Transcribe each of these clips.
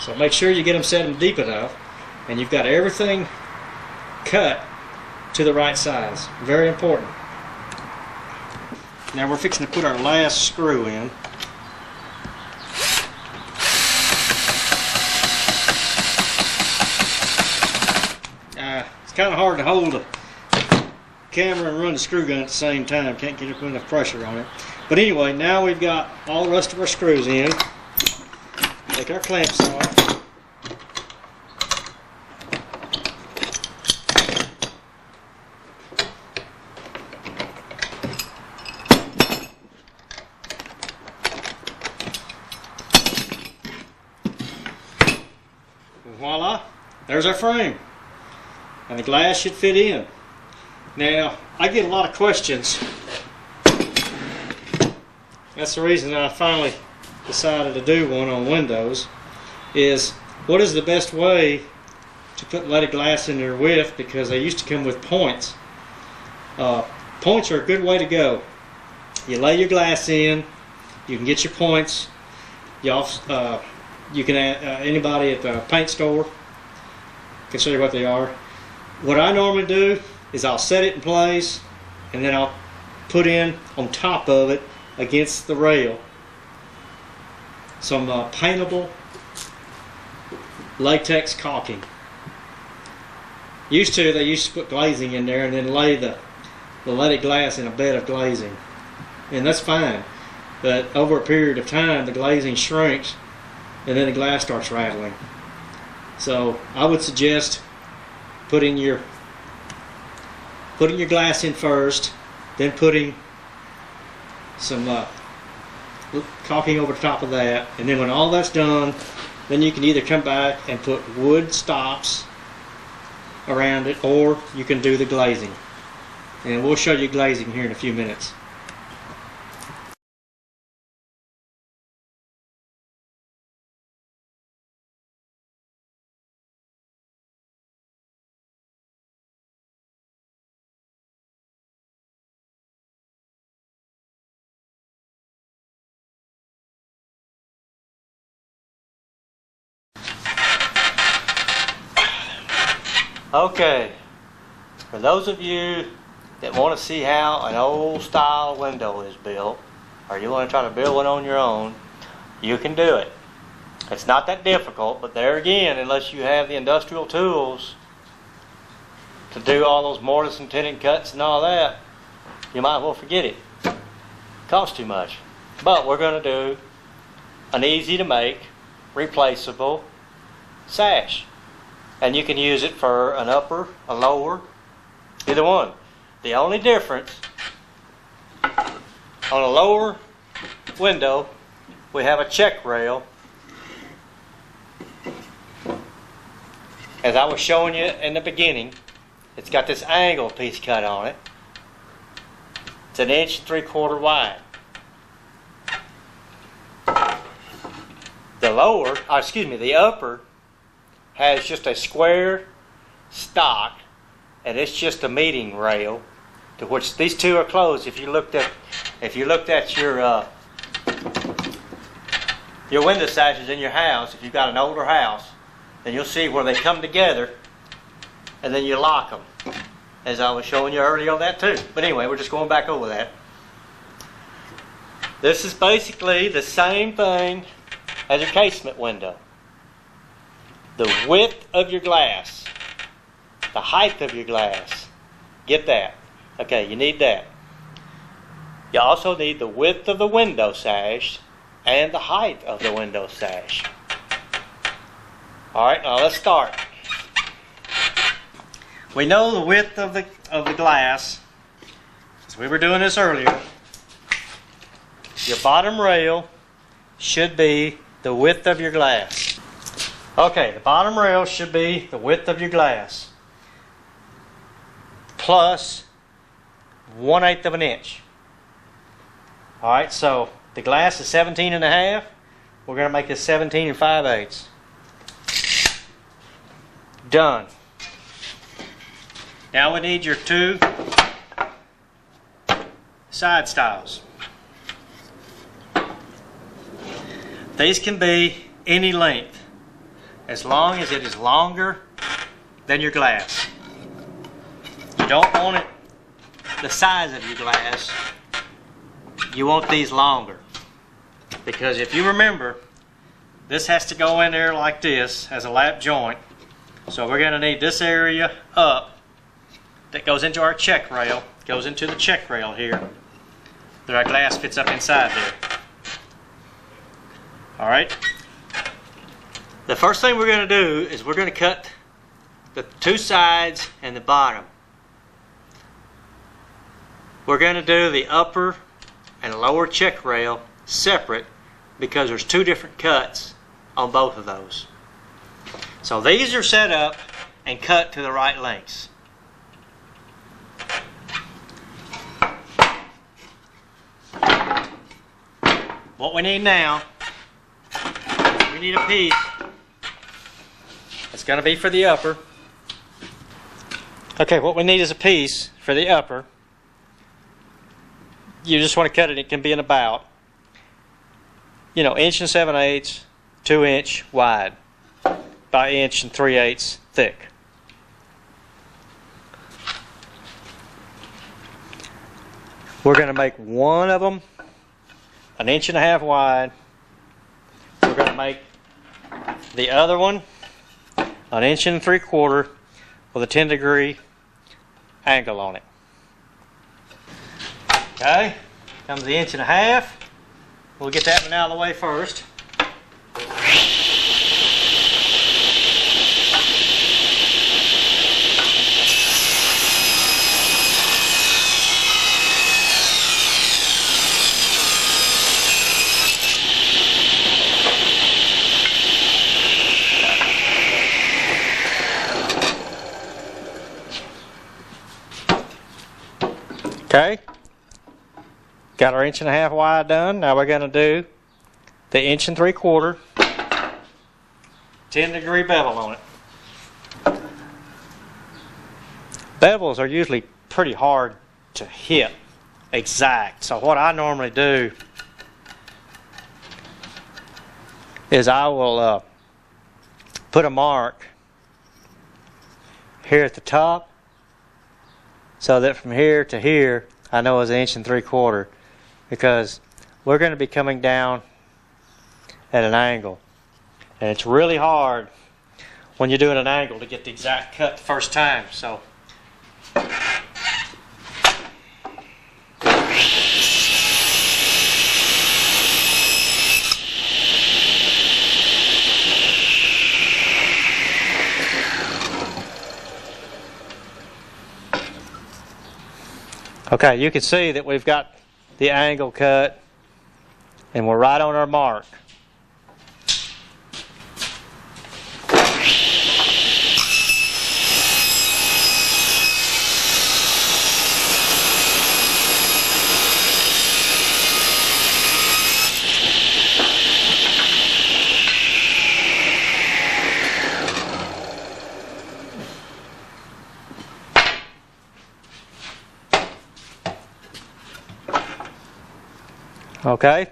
So make sure you get them set them deep enough, and you've got everything cut to the right size. Very important. Now we're fixing to put our last screw in. It's kind of hard to hold the camera and run the screw gun at the same time. Can't get enough pressure on it. But anyway, now we've got all the rest of our screws in. Take our clamps off. Voila, there's our frame. And the glass should fit in. Now, I get a lot of questions. That's the reason I finally decided to do one on windows, is what is the best way to put leaded glass in their width, because they used to come with points. Points are a good way to go. You lay your glass in, you can get your points. You can anybody at the paint store can show you what they are. What I normally do is I'll set it in place, and then I'll put in on top of it against the rail some paintable latex caulking. They used to put glazing in there and then lay the leaded glass in a bed of glazing, and that's fine. But over a period of time, the glazing shrinks, and then the glass starts rattling. So I would suggest putting your glass in first, then putting some caulking over the top of that, and then when all that's done, then you can either come back and put wood stops around it, or you can do the glazing. And we'll show you glazing here in a few minutes. Okay, for those of you that want to see how an old style window is built, or you want to try to build one on your own, you can do it. It's not that difficult, but there again, unless you have the industrial tools to do all those mortise and tenon cuts and all that, you might as well forget it. It costs too much. But we're going to do an easy to make, replaceable sash. And you can use it for an upper, a lower, either one. The only difference, on a lower window, we have a check rail. As I was showing you in the beginning, it's got this angle piece cut on it. It's 1 3/4 wide. The upper has just a square stock, and it's just a meeting rail to which these two are closed. If you looked at your window sashes in your house, if you've got an older house, then you'll see where they come together, and then you lock them, as I was showing you earlier on that too. But anyway, we're just going back over that. This is basically the same thing as your casement window. The width of your glass, the height of your glass, get that. Okay, you need that. You also need the width of the window sash and the height of the window sash. Alright, now let's start. We know the width of the glass, as we were doing this earlier. Your bottom rail should be the width of your glass. Okay, the bottom rail should be the width of your glass plus 1/8 of an inch. Alright, so the glass is 17.5. We're going to make this 17 5/8. Done. Now we need your two side stiles. These can be any length. as long as it is longer than your glass. You don't want it the size of your glass. You want these longer. Because if you remember, this has to go in there like this as a lap joint. So we're going to need this area up that goes into our check rail, goes into the check rail here, that our glass fits up inside there. Alright? The first thing we're going to do is we're going to cut the two sides and the bottom. We're going to do the upper and lower check rail separate because there's two different cuts on both of those. So these are set up and cut to the right lengths. What we need now, we need a piece. It's going to be for the upper. Okay, what we need is a piece for the upper. You just want to cut it. It can be in about, 1 7/8 inches, 2 inch wide, by 1 3/8 inches thick. We're going to make one of them 1.5 inches wide. We're going to make the other one 1 3/4 inches with a 10-degree angle on it. Okay, comes the 1.5 inches. We'll get that one out of the way first. Okay, got our 1.5 inches wide done. Now we're going to do the 1 3/4 inches, 10-degree bevel on it. Bevels are usually pretty hard to hit exact. So what I normally do is I will put a mark here at the top, so that from here to here I know it's 1 3/4 inches, because we're going to be coming down at an angle, and it's really hard when you're doing an angle to get the exact cut the first time. So okay, you can see that we've got the angle cut and we're right on our mark. Okay,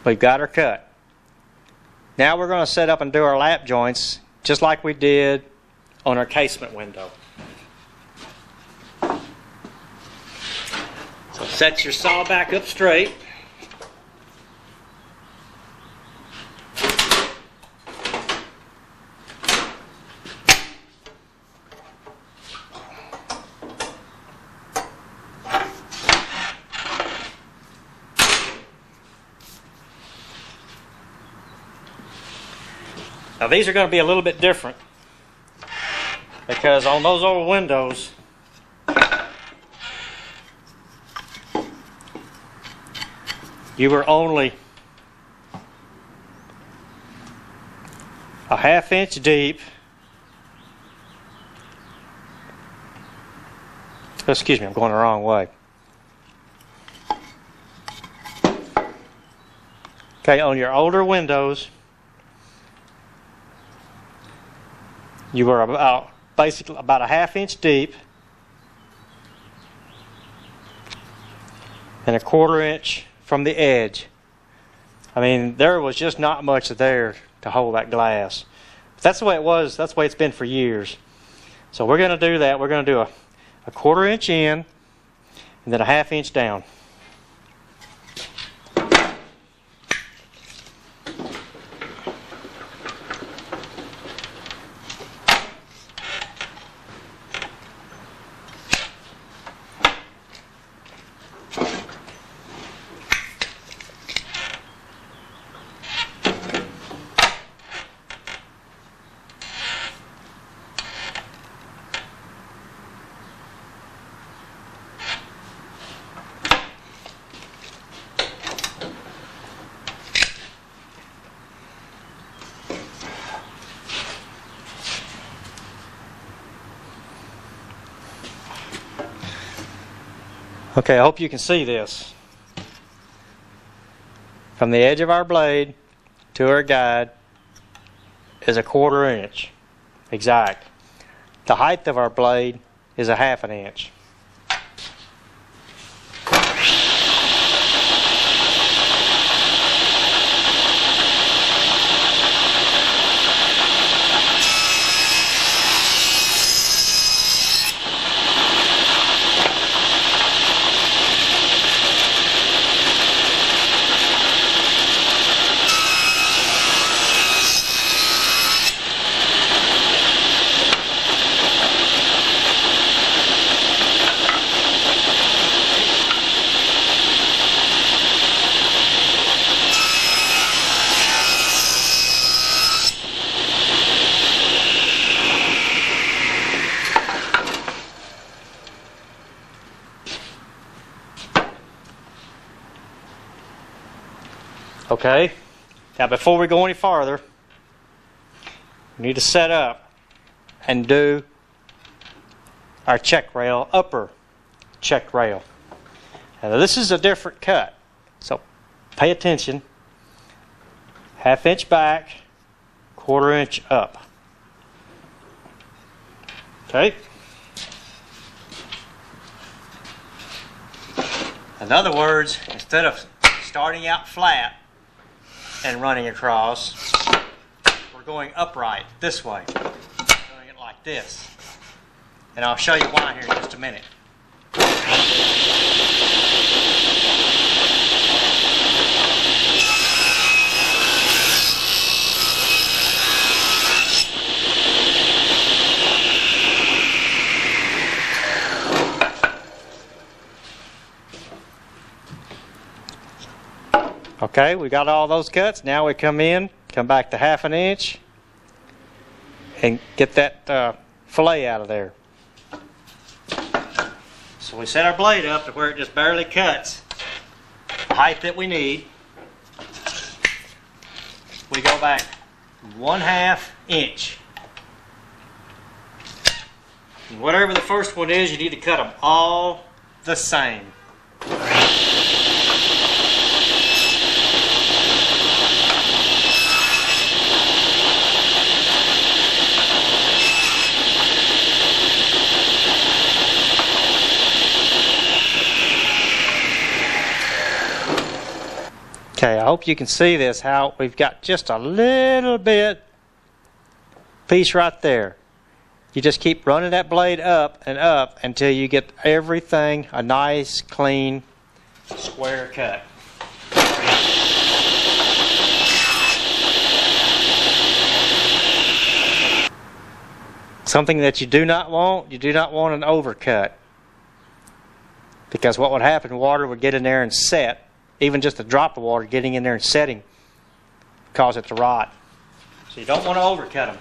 we've got her cut. Now we're going to set up and do our lap joints just like we did on our casement window. So set your saw back up straight. Now these are going to be a little bit different because on those old windows you were only a 1/2 inch deep. Excuse me, I'm going the wrong way. Okay, on your older windows you were basically about a 1/2 inch deep and a 1/4 inch from the edge. I mean, there was just not much there to hold that glass. But that's the way it was. That's the way it's been for years. So we're going to do that. We're going to do a 1/4 inch in and then a 1/2 inch down. Okay, I hope you can see this. From the edge of our blade to our guide is a 1/4 inch, exact. The height of our blade is a 1/2 inch. Okay, now before we go any farther, we need to set up and do our check rail, upper check rail. Now this is a different cut, so pay attention. 1/2 inch back, 1/4 inch up. Okay. In other words, instead of starting out flat and running across, we're going upright this way, doing it like this. And I'll show you why here in just a minute. Okay, we got all those cuts. Now we come back to 1/2 inch and get that fillet out of there. So we set our blade up to where it just barely cuts the height that we need. We go back 1/2 inch. And whatever the first one is, you need to cut them all the same. Okay, I hope you can see this, how we've got just a little bit piece right there. You just keep running that blade up and up until you get everything a nice, clean, square cut. Something that you do not want an overcut. Because what would happen, water would get in there and set. Even just a drop of water getting in there and setting cause it to rot. So you don't want to overcut them.